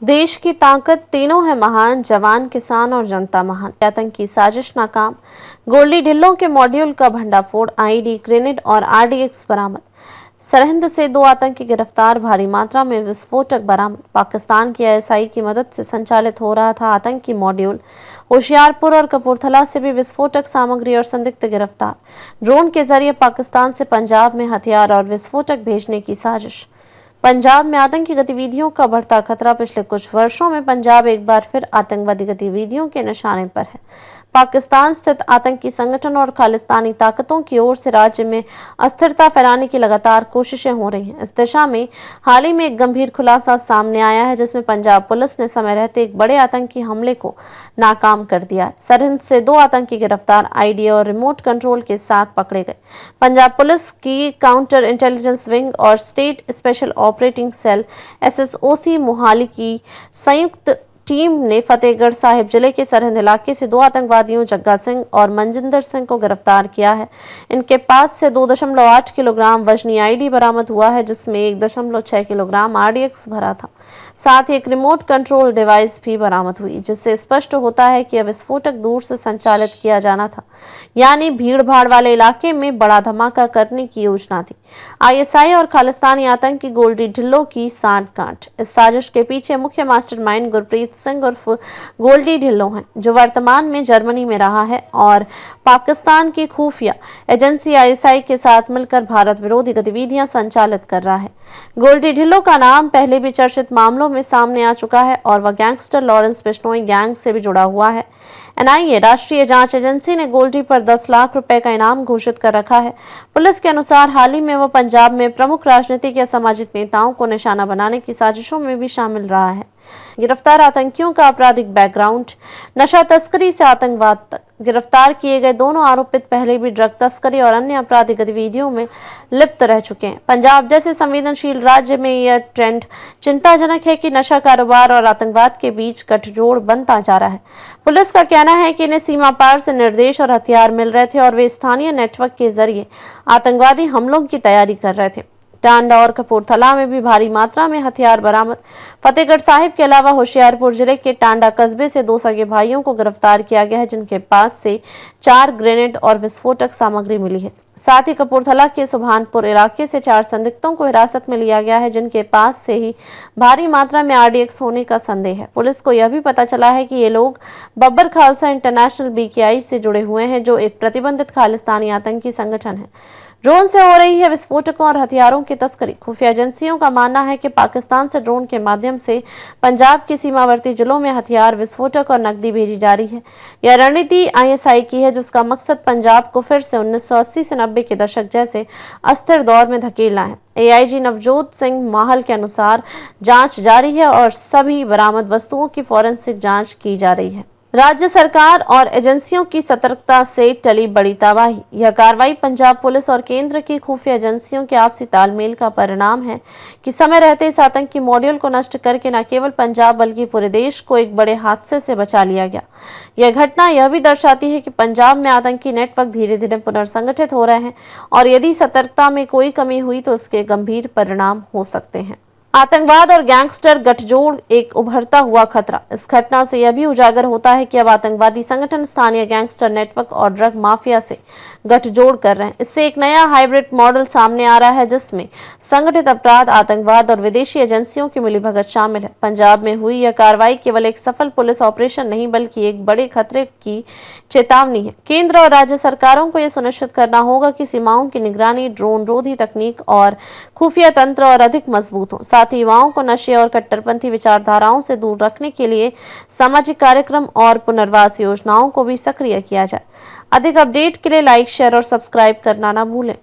देश की ताकत तीनों है महान, जवान, किसान और जनता महान। आतंकी साजिश नाकाम, गोल्डी ढिल्लों के मॉड्यूल का भंडाफोड़, आईडी, ग्रेनेड और आरडीएक्स बरामद। सरहिंद से 2 आतंकी गिरफ्तार, भारी मात्रा में विस्फोटक बरामद। पाकिस्तान की आईएसआई की मदद से संचालित हो रहा था आतंकी मॉड्यूल। होशियारपुर और कपूरथला से भी विस्फोटक सामग्री और संदिग्ध गिरफ्तार। ड्रोन के जरिए पाकिस्तान से पंजाब में हथियार और विस्फोटक भेजने की साजिश। पंजाब में आतंकी गतिविधियों का बढ़ता खतरा। पिछले कुछ वर्षों में पंजाब एक बार फिर आतंकवादी गतिविधियों के निशाने पर है। पाकिस्तान स्थित आतंकी संगठन और खालिस्तानी ताकतों की ओर से राज्य में अस्थिरता फैलाने की लगातार कोशिशें हो रही हैं। इस दिशा में हाल ही में एक गंभीर खुलासा सामने आया है, जिसमें पंजाब पुलिस ने समय रहते एक बड़े आतंकी हमले को नाकाम कर दिया है। सरहिंद से 2 आतंकी गिरफ्तार, आईडी और रिमोट कंट्रोल के साथ पकड़े गए। पंजाब पुलिस की काउंटर इंटेलिजेंस विंग और state special operating cell SSOC Mohali की संयुक्त टीम ने फतेहगढ़ साहिब जिले के सरहिंद इलाके से 2 आतंकवादियों जग्गा सिंह और मनजिंदर सिंह को गिरफ्तार किया है। इनके पास से 2.8 किलोग्राम वजनी आईडी बरामद हुआ है, जिसमें 1.6 किलोग्राम आरडीएक्स भरा था। साथ ही एक रिमोट कंट्रोल डिवाइस भी बरामद हुई, जिससे स्पष्ट होता है कि यह विस्फोटक दूर से संचालित किया जाना था, यानी भीड़ भाड़ वाले इलाके में बड़ा धमाका करने की योजना थी। आईएसआई और खालिस्तानी आतंकी गोल्डी ढिल्लों की सांठ-गांठ। इस साजिश के पीछे मुख्य मास्टरमाइंड गुरप्रीत सिंह उर्फ गोल्डी ढिल्लों हैं, जो वर्तमान में जर्मनी में रहा है और पाकिस्तान की खुफिया एजेंसी आईएसआई के साथ मिलकर भारत विरोधी गतिविधियां संचालित कर रहा है। गोल्डी ढिल्लों का नाम पहले भी चर्चित मामलों में सामने आ चुका है और वह गैंगस्टर लॉरेंस बिश्नोई गैंग से भी जुड़ा हुआ है। एनआईए राष्ट्रीय जांच एजेंसी ने गोल्डी पर 10 लाख रुपए का इनाम घोषित कर रखा है। पुलिस के अनुसार हाल ही में वह पंजाब में प्रमुख राजनीतिक या सामाजिक नेताओं को निशाना बनाने की साजिशों में भी शामिल रहा है। गिरफ्तार आतंकियों का आपराधिक बैकग्राउंड, नशा तस्करी से आतंकवाद तक। गिरफ्तार किए गए दोनों आरोपित पहले भी ड्रग तस्करी और अन्य आपराधिक गतिविधियों में लिप्त रह चुके हैं। पंजाब जैसे संवेदनशील राज्य में यह ट्रेंड चिंताजनक है कि नशा कारोबार और आतंकवाद के बीच गठजोड़ बनता जा रहा है। पुलिस का कहना है कि इन्हें सीमा पार से निर्देश और हथियार मिल रहे थे और वे स्थानीय नेटवर्क के जरिए आतंकवादी हमलों की तैयारी कर रहे थे। टांडा और कपूरथला में भी भारी मात्रा में हथियार बरामद। फतेहगढ़ साहिब के अलावा होशियारपुर जिले के टांडा कस्बे से 2 सगे भाइयों को गिरफ्तार किया गया है, जिनके पास से 4 ग्रेनेड और विस्फोटक सामग्री मिली है। साथ ही कपूरथला के सुभानपुर इलाके से 4 संदिग्धों को हिरासत में लिया गया है, जिनके पास से ही भारी मात्रा में आरडीएक्स होने का संदेह है। पुलिस को यह भी पता चला है कि ये लोग बब्बर खालसा इंटरनेशनल BKI से जुड़े हुए हैं, जो एक प्रतिबंधित खालिस्तानी आतंकी संगठन है। ड्रोन से हो रही है विस्फोटकों और हथियारों की तस्करी। खुफिया एजेंसियों का मानना है कि पाकिस्तान से ड्रोन के माध्यम से पंजाब के सीमावर्ती जिलों में हथियार, विस्फोटक और नकदी भेजी जा रही है। यह रणनीति आईएसआई की है, जिसका मकसद पंजाब को फिर से 1980 से 90 के दशक जैसे अस्थिर दौर में धकेलना है। AIG नवजोत सिंह माहल के अनुसार जांच जारी है और सभी बरामद वस्तुओं की फॉरेंसिक जांच की जा रही है। राज्य सरकार और एजेंसियों की सतर्कता से टली बड़ी तबाही। यह कार्रवाई पंजाब पुलिस और केंद्र की खुफिया एजेंसियों के आपसी तालमेल का परिणाम है कि समय रहते इस आतंकी मॉड्यूल को नष्ट करके न केवल पंजाब बल्कि पूरे देश को एक बड़े हादसे से बचा लिया गया। यह घटना यह भी दर्शाती है कि पंजाब में आतंकी नेटवर्क धीरे धीरे पुनर्संगठित हो रहे हैं और यदि सतर्कता में कोई कमी हुई तो इसके गंभीर परिणाम हो सकते हैं। आतंकवाद और गैंगस्टर गठजोड़ एक उभरता हुआ खतरा। इस घटना से यह भी उजागर होता है कि अब आतंकवादी संगठन स्थानीय गैंगस्टर नेटवर्क और ड्रग माफिया से गठजोड़ कर रहे हैं। इससे एक नया हाइब्रिड मॉडल सामने आ रहा है, जिसमें संगठित अपराध, आतंकवाद और विदेशी एजेंसियों की मिलीभगत शामिल है। पंजाब में हुई यह कार्रवाई केवल एक सफल पुलिस ऑपरेशन नहीं, बल्कि एक बड़े खतरे की चेतावनी है। केंद्र और राज्य सरकारों को यह सुनिश्चित करना होगा कि सीमाओं की निगरानी, ड्रोन रोधी तकनीक और खुफिया तंत्र और अधिक मजबूत हो। साथ ही युवाओं को नशे और कट्टरपंथी विचारधाराओं से दूर रखने के लिए सामाजिक कार्यक्रम और पुनर्वास योजनाओं को भी सक्रिय किया जाए। अधिक अपडेट के लिए लाइक, शेयर और सब्सक्राइब करना ना भूलें।